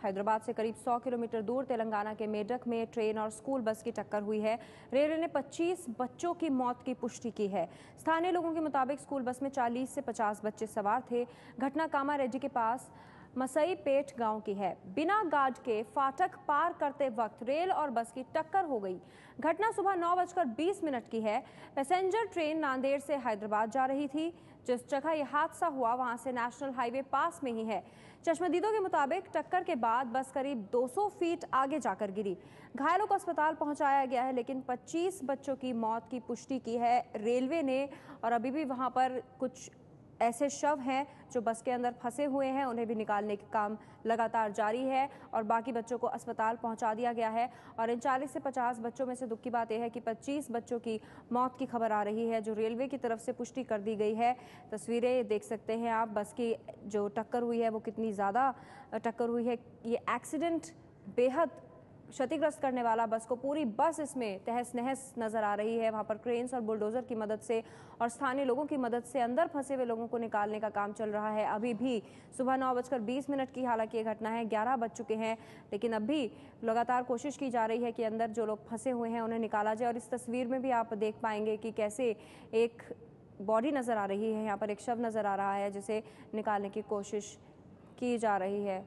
हैदराबाद से करीब 100 किलोमीटर दूर तेलंगाना के मेडक में ट्रेन और स्कूल बस की टक्कर हुई है। रेलवे ने 25 बच्चों की मौत की पुष्टि की है। स्थानीय लोगों के मुताबिक स्कूल बस में 40 से 50 बच्चे सवार थे। घटना कामारेड्डी के पास मसई पेट गांव की है। बिना गार्ड के फाटक पार करते वक्त रेल और बस की टक्कर हो गई। घटना सुबह 9:20 की है। पैसेंजर ट्रेन नांदेड़ से हैदराबाद जा रही थी। जिस जगह यह हादसा हुआ वहां से नेशनल हाईवे पास में ही है। चश्मदीदों के मुताबिक टक्कर के बाद बस करीब 200 फीट आगे जाकर गिरी। घायलों को अस्पताल पहुंचाया गया है, लेकिन 25 बच्चों की मौत की पुष्टि की है रेलवे ने। और अभी भी वहां पर कुछ ऐसे शव हैं जो बस के अंदर फंसे हुए हैं, उन्हें भी निकालने का काम लगातार जारी है और बाकी बच्चों को अस्पताल पहुंचा दिया गया है। और इन 40 से 50 बच्चों में से दुख की बात यह है कि 25 बच्चों की मौत की खबर आ रही है, जो रेलवे की तरफ से पुष्टि कर दी गई है। तस्वीरें देख सकते हैं आप, बस की जो टक्कर हुई है वो कितनी ज़्यादा टक्कर हुई है। ये एक्सीडेंट बेहद क्षतिग्रस्त करने वाला, बस को पूरी बस इसमें तहस नहस नजर आ रही है। वहां पर क्रेन्स और बुलडोजर की मदद से और स्थानीय लोगों की मदद से अंदर फंसे हुए लोगों को निकालने का काम चल रहा है। अभी भी सुबह 9:20 की हालांकि ये घटना है, 11 बज चुके हैं, लेकिन अब भी लगातार कोशिश की जा रही है कि अंदर जो लोग फंसे हुए हैं उन्हें निकाला जाए। और इस तस्वीर में भी आप देख पाएंगे कि कैसे एक बॉडी नजर आ रही है, यहाँ पर एक शव नजर आ रहा है जिसे निकालने की कोशिश की जा रही है।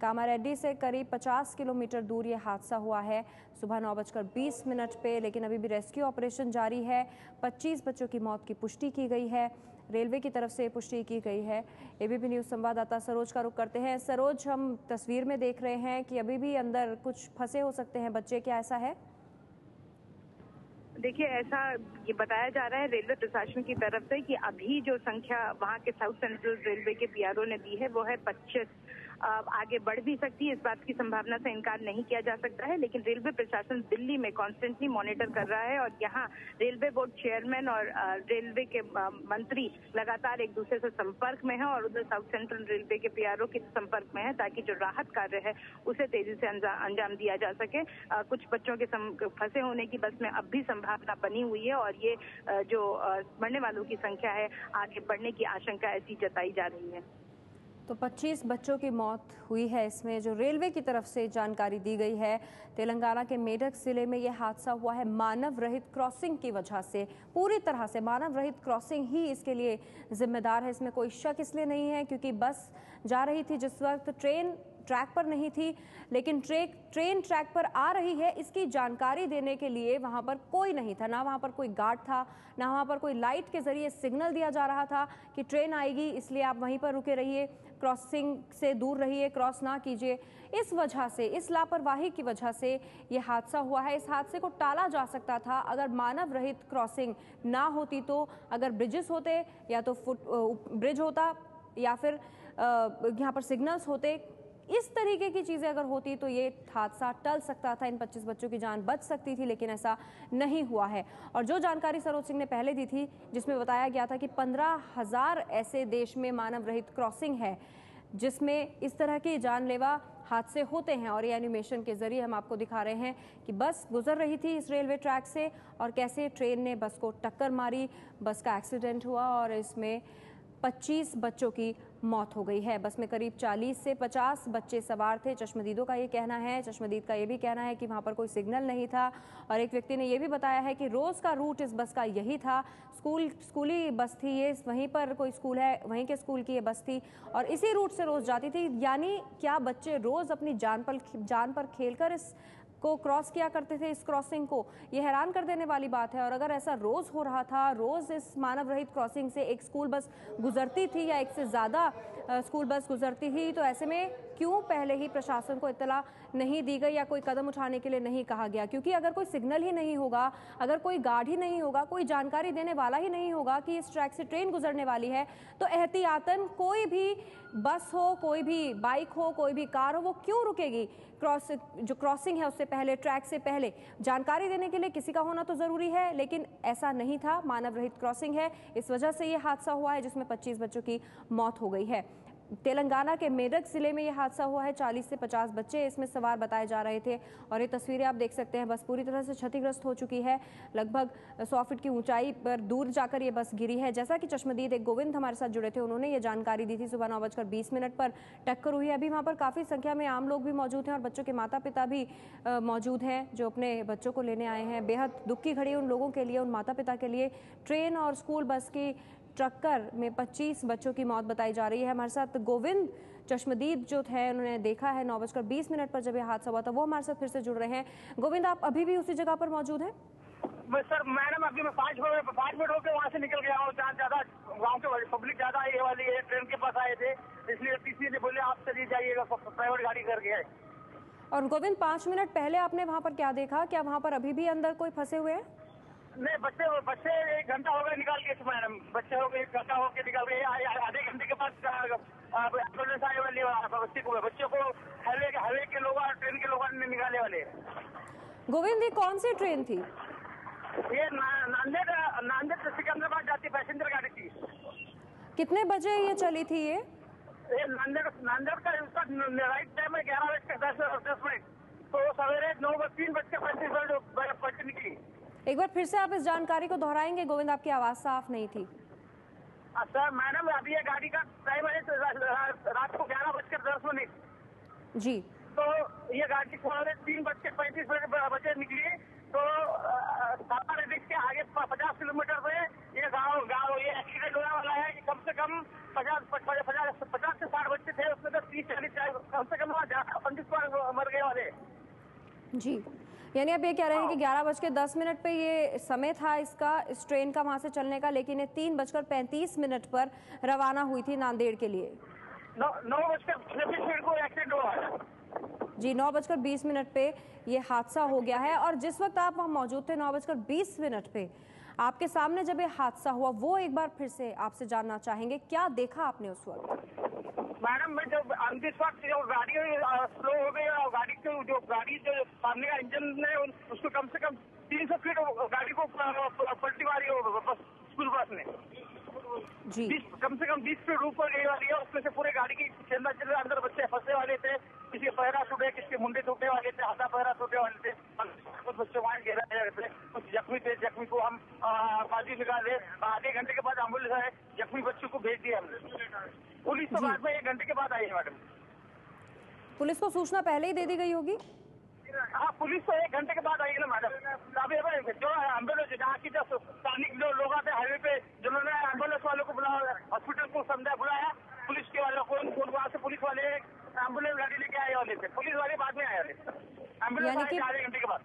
कामारेड्डी से करीब 50 किलोमीटर दूर ये हादसा हुआ है सुबह 9:20 पे, लेकिन अभी भी रेस्क्यू ऑपरेशन जारी है। 25 बच्चों की मौत की पुष्टि की गई है, रेलवे की तरफ से पुष्टि की गई है। एबीपी न्यूज़ संवाददाता सरोज का रुख करते हैं। सरोज, हम तस्वीर में देख रहे हैं कि अभी भी अंदर कुछ फंसे हो सकते हैं बच्चे, क्या ऐसा है? देखिए, ऐसा ये बताया जा रहा है रेलवे प्रशासन की तरफ से कि अभी जो संख्या वहां के साउथ सेंट्रल रेलवे के पीआरओ ने दी है वो है 25। आगे बढ़ भी सकती है, इस बात की संभावना से इनकार नहीं किया जा सकता है। लेकिन रेलवे प्रशासन दिल्ली में कॉन्स्टेंटली मॉनिटर कर रहा है और यहाँ रेलवे बोर्ड चेयरमैन और रेलवे के मंत्री लगातार एक दूसरे से संपर्क में है और उधर साउथ सेंट्रल रेलवे के पीआरओ के संपर्क में है, ताकि जो राहत कार्य है उसे तेजी से अंजाम दिया जा सके। कुछ बच्चों के फंसे होने की बस में अब भी संभावना बनी हुई है और ये जो मरने वालों की संख्या है आगे बढ़ने की आशंका ऐसी जताई जा रही है। तो 25 बच्चों की मौत हुई है इसमें, जो रेलवे की तरफ से जानकारी दी गई है। तेलंगाना के मेडक जिले में यह हादसा हुआ है मानव रहित क्रॉसिंग की वजह से। पूरी तरह से मानव रहित क्रॉसिंग ही इसके लिए जिम्मेदार है, इसमें कोई शक इसलिए नहीं है क्योंकि बस जा रही थी जिस वक्त ट्रेन ट्रैक पर नहीं थी, लेकिन ट्रेन ट्रैक पर आ रही है इसकी जानकारी देने के लिए वहां पर कोई नहीं था। ना वहां पर कोई गार्ड था, ना वहां पर कोई लाइट के जरिए सिग्नल दिया जा रहा था कि ट्रेन आएगी इसलिए आप वहीं पर रुके रहिए, क्रॉसिंग से दूर रहिए, क्रॉस ना कीजिए। इस वजह से, इस लापरवाही की वजह से ये हादसा हुआ है। इस हादसे को टाला जा सकता था अगर मानव रहित क्रॉसिंग ना होती तो। अगर ब्रिजेस होते, या तो ब्रिज होता या फिर यहाँ पर सिग्नल्स होते, इस तरीके की चीजें अगर होती तो ये हादसा टल सकता था, इन 25 बच्चों की जान बच सकती थी, लेकिन ऐसा नहीं हुआ है। और जो जानकारी सरोज सिंह ने पहले दी थी जिसमें बताया गया था कि 15,000 ऐसे देश में मानव रहित क्रॉसिंग है जिसमें इस तरह के जानलेवा हादसे होते हैं। और ये एनिमेशन के जरिए हम आपको दिखा रहे हैं कि बस गुजर रही थी इस रेलवे ट्रैक से और कैसे ट्रेन ने बस को टक्कर मारी, बस का एक्सीडेंट हुआ और इसमें 25 बच्चों की मौत हो गई है। बस में करीब 40 से 50 बच्चे सवार थे। चश्मदीदों का ये कहना है, चश्मदीद का ये भी कहना है कि वहां पर कोई सिग्नल नहीं था। और एक व्यक्ति ने यह भी बताया है कि रोज का रूट इस बस का यही था। स्कूली बस थी ये, वहीं पर कोई स्कूल है, वहीं के स्कूल की ये बस थी और इसी रूट से रोज जाती थी। यानी क्या बच्चे रोज अपनी जान पर खेलकर इस को क्रॉस किया करते थे, इस क्रॉसिंग को? ये हैरान कर देने वाली बात है। और अगर ऐसा रोज हो रहा था, रोज इस मानव रहित क्रॉसिंग से एक स्कूल बस गुजरती थी या एक से ज्यादा स्कूल बस गुजरती थी, तो ऐसे में क्यों पहले ही प्रशासन को इत्तला नहीं दी गई या कोई कदम उठाने के लिए नहीं कहा गया? क्योंकि अगर कोई सिग्नल ही नहीं होगा, अगर कोई गार्ड ही नहीं होगा, कोई जानकारी देने वाला ही नहीं होगा कि इस ट्रैक से ट्रेन गुजरने वाली है, तो एहतियातन कोई भी बस हो, कोई भी बाइक हो, कोई भी कार हो, वो क्यों रुकेगी? जो क्रॉसिंग है उससे पहले, ट्रैक से पहले जानकारी देने के लिए किसी का होना तो जरूरी है, लेकिन ऐसा नहीं था। मानव रहित क्रॉसिंग है, इस वजह से ये हादसा हुआ है जिसमें 25 बच्चों की मौत हो गई है। तेलंगाना के मेडक जिले में ये हादसा हुआ है। 40 से 50 बच्चे इसमें सवार बताए जा रहे थे और ये तस्वीरें आप देख सकते हैं। बस पूरी तरह से क्षतिग्रस्त हो चुकी है। लगभग 100 फीट की ऊंचाई पर दूर जाकर ये बस गिरी है। जैसा कि चश्मदीद एक गोविंद हमारे साथ जुड़े थे, उन्होंने ये जानकारी दी थी। सुबह 9:20 पर टक्कर हुई है। अभी वहाँ पर काफ़ी संख्या में आम लोग भी मौजूद हैं और बच्चों के माता पिता भी मौजूद हैं जो अपने बच्चों को लेने आए हैं। बेहद दुख की घड़ी उन लोगों के लिए, उन माता पिता के लिए। ट्रेन और स्कूल बस की टक्कर में 25 बच्चों की मौत बताई जा रही है। हमारे साथ गोविंद चश्मदीद जो थे, उन्होंने देखा है 9:20 पर जब यह हादसा हुआ था, वो हमारे साथ फिर से जुड़ रहे हैं। गोविंद, आप अभी भी उसी जगह पर मौजूद हैं? सर मैडम, अभी मैं 5 मिनट होकर वहाँ से निकल गया हूँ। जहाँ ज्यादा गाँव के पब्लिक ज्यादा ये वाली है, ट्रेन के पास आए थे, इसलिए टीसी ने बोले आप चली जाइएगा प्राइवेट गाड़ी करके है। और गोविंद, 5 मिनट पहले आपने वहाँ पर क्या देखा? क्या वहाँ पर अभी भी अंदर कोई फंसे हुए हैं? नहीं, बच्चे 1 घंटा हो गया निकाल के मैडम। बच्चे हो गए 1 घंटा होकर निकाल गए। आधे घंटे के बाद एम्बुलेंस आने वाली है। बच्चों को हाईवे के लोग और ट्रेन के लोग निकालने वाले। गोविंद, ये कौन सी ट्रेन थी? ये नांदेड़ से सिकंदराबाद जाती पैसेंजर गाड़ी थी। कितने बजे ये चली थी? ये नांदेड़ का राइट टाइम है 11:10 तो सवेरे 3:35 निकली। एक बार फिर से आप इस जानकारी को दोहराएंगे गोविंद? आपकी आवाज साफ नहीं थी। सर मैडम, अभी ये गाड़ी का टाइम है रात को 11:10 जी। तो ये गाड़ी सवेरे 3:35 बजे निकली। तो के आगे 50 किलोमीटर पे ये गाँव ये एक्सीडेंट होने वाला है। कि कम से कम 50 से 60 बच्चे थे, उसमें तो 30-40 कम से कम 25 मर गए वाले। जी, यानी आप ये कह रहे हैं कि 11:10 पे ये समय था इसका, इस ट्रेन का वहां से चलने का, लेकिन ये 3:35 पर रवाना हुई थी नांदेड़ के लिए। 9:20 को एक्सीडेंट हुआ है। जी, 9:20 पे ये हादसा हो गया है। और जिस वक्त आप वहाँ मौजूद थे 9:20 पे, आपके सामने जब ये हादसा हुआ, वो एक बार फिर से आपसे जानना चाहेंगे, क्या देखा आपने उस वक्त? मैडम, मैं जब अंतिम वक्त जो गाड़ी स्लो हो गई और गाड़ी जो सामने का इंजन है उसको कम से कम 300 फीट गाड़ी को पलटी मारी हो स्कूल बस ने जी। कम से कम 20 फीट ऊपर गई वाली है। उसमें से पूरे गाड़ी की अंदर बच्चे फंसे वाले थे। किसी पैरा टूटे, किसी के मुंडे टूटे वाले थे, हाथा पैरा टूटे वाले थे। कुछ बच्चे वहाँ गिरा थे, कुछ जख्मी थे। जख्मी को हम बाजू निकाले। आधे घंटे के बाद एम्बुलेंस आए, जख्मी बच्चों को भेज दिया हमने। पुलिस तो बाद में 1 घंटे के बाद आई है मैडम। पुलिस को सूचना पहले ही दे दी गई होगी? हाँ, पुलिस तो 1 घंटे के बाद आई है ना मैडम। अभी जो एम्बुलेंस जहाँ की जो स्थानिक जो लोग आते हाईवे पे, जिन्होंने एम्बुलेंस वालों को बुलाया, हॉस्पिटल को बुलाया, पुलिस के वालों को वहाँ से पुलिस वाले एम्बुलेंस गाड़ी लेके आए वाले थे। पुलिस वाले बाद में आए वाले, एम्बुलेंस आधे घंटे के बाद।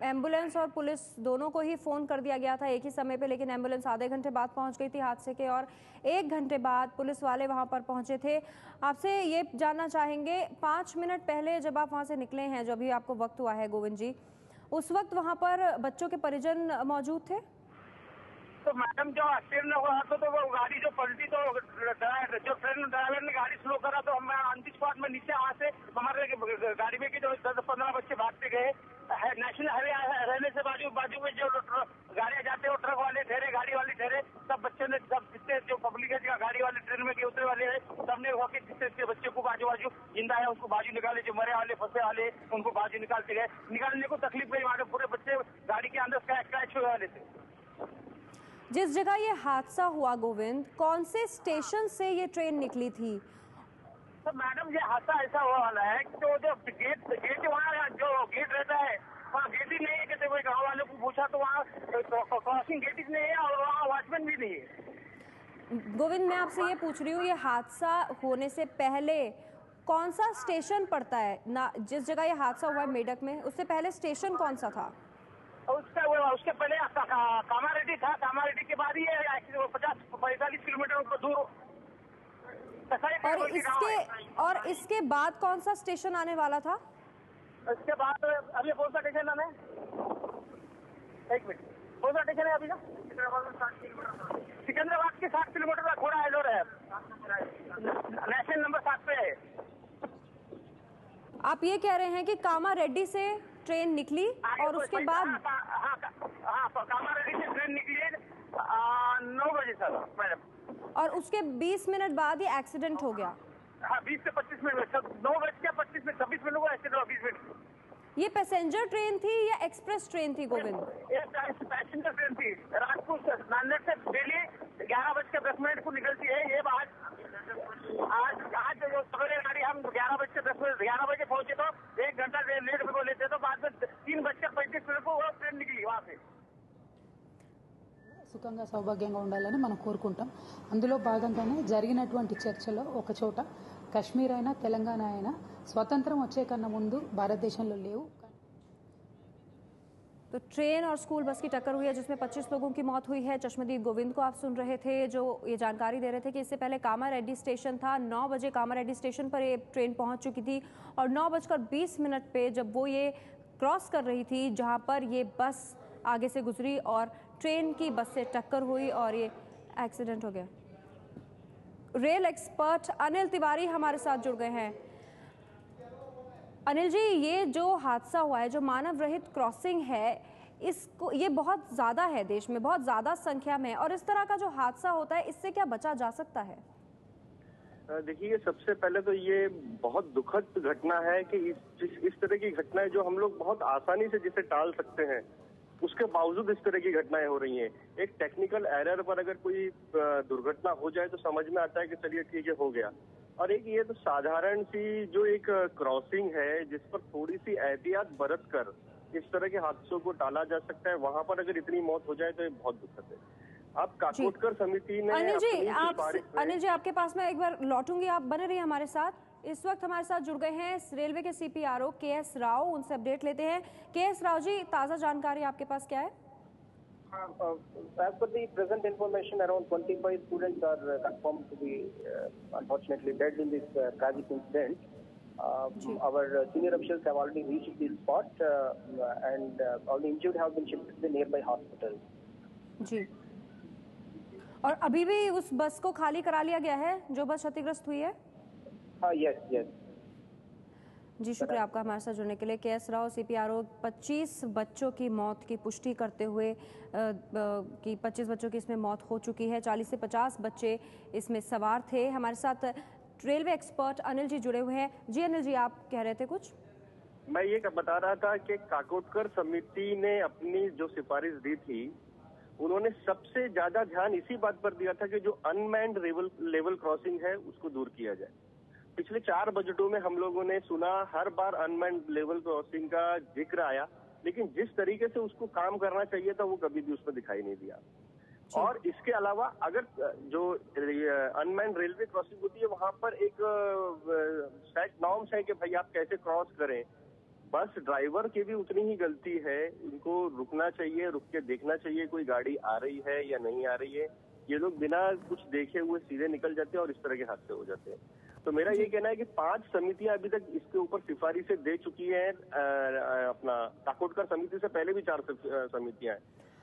एम्बुलेंस और पुलिस दोनों को ही फोन कर दिया गया था एक ही समय पे, लेकिन एम्बुलेंस आधे घंटे बाद पहुंच गई थी हादसे के, और 1 घंटे बाद पुलिस वाले वहां पर पहुंचे थे। आपसे ये जानना चाहेंगे, 5 मिनट पहले जब आप वहां से निकले हैं, जो अभी आपको वक्त हुआ है गोविंद जी, उस वक्त वहां पर बच्चों के परिजन मौजूद थे? तो मैडम, जो एक्सीडेंट हुआ तो वो गाड़ी जो पलटी, तो जो ट्रेन ड्राइवर ने गाड़ी स्लो करा, तो हम अंतिम स्पॉट में नीचे वहाँ से हमारे गाड़ी में जो 10-15 बच्चे भागते गए। नेशनल हाईवे रहने से बाजू में जो गाड़ियाँ जाते हैं, ट्रक वाले ठहरे, गाड़ी वाले ठहरे, सब बच्चे ने, सब जितने जो पब्लिक है गाड़ी वाले ट्रेन में उतरे वाले है, सबने होके जितने बच्चे को बाजू जिंदा है उसको बाजू निकाले, जो मरे वाले फंसे वाले उनको बाजू निकालते गए। निकालने को तकलीफ नहीं, वहाँ पूरे बच्चे गाड़ी के अंदर क्रैश हुए वाले थे। जिस जगह ये हादसा हुआ गोविंद, कौन से स्टेशन से ये ट्रेन निकली थी? तो मैडम, ये हादसा ऐसा हुआ वाला है कि जो गेट वहाँ जो गेट रहता है, वहाँ गेट ही नहीं है। कहते कोई गाँव वालों को पूछा तो वहाँ क्रॉसिंग गेट ही नहीं है और वहाँ वॉचमैन भी नहीं है। गोविंद, मैं आपसे ये पूछ रही हूँ, ये हादसा होने से पहले कौन सा स्टेशन पड़ता है ना? जिस जगह ये हादसा हुआ है मेडक में, उससे पहले स्टेशन कौन सा था? उसके पहले कामारेड्डी था। कामारेड्डी के बाद ही 50-45 किलोमीटर दूर। और इसके बाद कौन सा स्टेशन आने वाला था? इसके बाद अभी कौन सा स्टेशन आना है? 1 मिनट, कौन सा स्टेशन है अभी का? सिकंदराबाद के 60 किलोमीटर का घोड़ा एलोर है, नेशनल नंबर 7 पे है। आप ये कह रहे हैं कि कामारेड्डी से ट्रेन निकली और उसके बाद? हाँ, कामारेड्डी से ट्रेन निकली 9 बजे सर मैडम, और उसके 20 मिनट बाद ही एक्सीडेंट हो गया। हाँ 20 से 25 मिनट, 9:25 मिनट 26 मिनट हुआ, ऐसे 20 मिनट। ये पैसेंजर ट्रेन थी या एक्सप्रेस ट्रेन थी गोविंद? ये पैसेंजर ट्रेन थी, राजपुर नांदेड़ से डेली 11:10 को निकलती है। ये आज जो सवेरे गाड़ी हम 11 बजे पहुंचे तो 1 घंटा लेट को लेते, तो बाद में 3:35 को वो ट्रेन निकली वहाँ से। సుఖంగా సౌభాగ్యంగా ఉండాలని మనం కోరుకుంటాం. అందులో భాగంగానే జరిగినటువంటి చర్చలో ఒక చోట కశ్మీర్ అయినా తెలంగాణ అయినా స్వతంత్రం వచ్చే కన్నా ముందు భారతదేశంలో లేవు. तो ट्रेन और स्कूल बस की टक्कर हुई है जिसमें 25 लोगों की मौत हुई है। चश्मदीद गोविंद को आप सुन रहे थे जो ये जानकारी दे रहे थे कि इससे पहले कामारेड्डी स्टेशन था, 9 बजे कामारेड्डी स्टेशन पर ये ट्रेन पहुंच चुकी थी और 9:20 पे जब वो ये क्रॉस कर रही थी जहां पर ये बस आगे से गुजरी और ट्रेन की बस से टक्कर हुई और ये एक्सीडेंट हो गया। रेल एक्सपर्ट अनिल तिवारी हमारे साथ जुड़ गए हैं। अनिल जी, ये जो हादसा हुआ है, जो मानव रहित क्रॉसिंग है, इसको ये बहुत ज़्यादा है देश में, बहुत ज़्यादा संख्या में, और इस तरह का जो हादसा होता है इससे क्या बचा जा सकता है? देखिए, सबसे पहले तो ये बहुत दुखद घटना है कि इस तरह की घटनाएं जो हम लोग बहुत आसानी से जिसे टाल सकते हैं, उसके बावजूद इस तरह की घटनाएं हो रही हैं। एक टेक्निकल एरर पर अगर कोई दुर्घटना हो जाए तो समझ में आता है कि चलिए ठीक है, हो गया। और एक ये तो साधारण सी जो एक क्रॉसिंग है जिस पर थोड़ी सी एहतियात बरत कर इस तरह के हादसों को टाला जा सकता है, वहां पर अगर इतनी मौत हो जाए तो ये बहुत दुखद है। अब काकोटकर समिति ने अनिल जी आपके पास मैं एक बार लौटूंगी, आप बने रहिए हमारे साथ। इस वक्त हमारे साथ जुड़ गए हैं रेलवे के CPRO KS राव, उनसे अपडेट लेते हैं। KS राव जी, ताज़ा जानकारी आपके पास क्या है? As per the present information, around 25 students are confirmed to be unfortunately dead in this tragic incident. Our senior officials have already reached the spot and all the injured have been shifted to the nearby hospital. जी, और अभी भी उस बस को खाली करा लिया गया है जो बस क्षतिग्रस्त हुई है? Yes. जी, शुक्रिया आपका हमारे साथ जुड़ने के लिए। KS Rao, CPRO। 25 बच्चों की मौत की पुष्टि करते हुए कि 25 बच्चों की इसमें मौत हो चुकी है, 40 से 50 बच्चे इसमें सवार थे। हमारे साथ रेलवे एक्सपर्ट अनिल जी जुड़े हुए हैं। जी अनिल जी, आप कह रहे थे कुछ? मैं ये बता रहा था कि काकोटकर समिति ने अपनी जो सिफारिश दी थी, उन्होंने सबसे ज्यादा ध्यान इसी बात पर दिया था कि जो अनमैन्ड लेवल क्रॉसिंग है उसको दूर किया जाए। पिछले 4 बजटों में हम लोगों ने सुना, हर बार अनमैन्ड लेवल क्रॉसिंग का जिक्र आया, लेकिन जिस तरीके से उसको काम करना चाहिए था वो कभी भी उसमें दिखाई नहीं दिया। और इसके अलावा अगर जो अनमैन्ड रेलवे क्रॉसिंग होती है वहां पर एक सेट नॉर्म्स है कि भाई आप कैसे क्रॉस करें। बस ड्राइवर की भी उतनी ही गलती है, उनको रुकना चाहिए, रुक के देखना चाहिए कोई गाड़ी आ रही है या नहीं आ रही है। ये लोग बिना कुछ देखे हुए सीधे निकल जाते हैं और इस तरह के हादसे हो जाते हैं। तो मेरा ये कहना है कि 5 समितियां अभी तक इसके ऊपर सिफारिशें दे चुकी हैं। अपना काकोटकर समिति से पहले भी 4 समितियां हैं।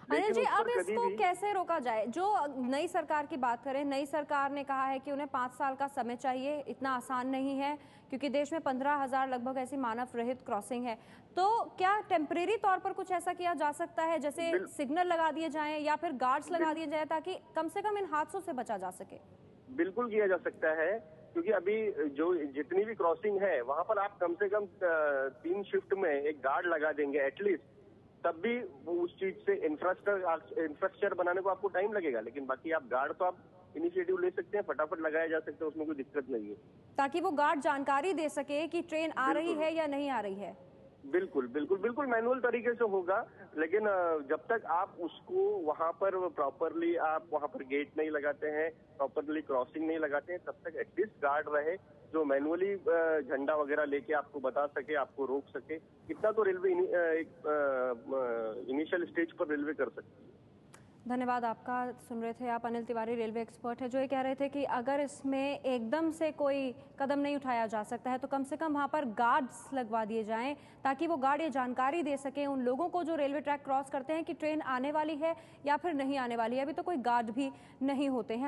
अनिल जी, अब इसको कैसे रोका जाए? जो नई सरकार की बात करें, नई सरकार ने कहा है कि उन्हें 5 साल का समय चाहिए। इतना आसान नहीं है क्योंकि देश में 15,000 लगभग ऐसी मानव रहित क्रॉसिंग है। तो क्या टेम्परेरी तौर पर कुछ ऐसा किया जा सकता है, जैसे सिग्नल लगा दिए जाएं या फिर गार्ड्स लगा दिए जाए, ताकि कम से कम इन हादसों से बचा जा सके? बिल्कुल किया जा सकता है, क्योंकि अभी जो जितनी भी क्रॉसिंग है वहां पर आप कम से कम 3 शिफ्ट में एक गार्ड लगा देंगे एटलीस्ट, तब भी उस चीज से इंफ्रास्ट्रक्चर बनाने को आपको टाइम लगेगा। लेकिन बाकी आप गार्ड तो आप इनिशिएटिव ले सकते हैं, फटाफट लगाया जा सकता है, उसमें कोई दिक्कत नहीं है, ताकि वो गार्ड जानकारी दे सके कि ट्रेन आ रही है या नहीं आ रही है। बिल्कुल मैनुअल तरीके से होगा, लेकिन जब तक आप उसको वहां पर प्रॉपरली आप वहां पर गेट नहीं लगाते हैं, प्रॉपरली क्रॉसिंग नहीं लगाते हैं, तब तक एटलीस्ट गार्ड रहे जो मैनुअली झंडा वगैरह लेके आपको बता सके, आपको रोक सके। इतना तो रेलवे इनिशियल स्टेज पर रेलवे कर सकती है। धन्यवाद आपका। सुन रहे थे आप अनिल तिवारी, रेलवे एक्सपर्ट है, जो ये कह रहे थे कि अगर इसमें एकदम से कोई कदम नहीं उठाया जा सकता है तो कम से कम वहाँ पर गार्ड्स लगवा दिए जाएं, ताकि वो गार्ड ये जानकारी दे सकें उन लोगों को जो रेलवे ट्रैक क्रॉस करते हैं कि ट्रेन आने वाली है या फिर नहीं आने वाली है। अभी तो कोई गार्ड भी नहीं होते हैं।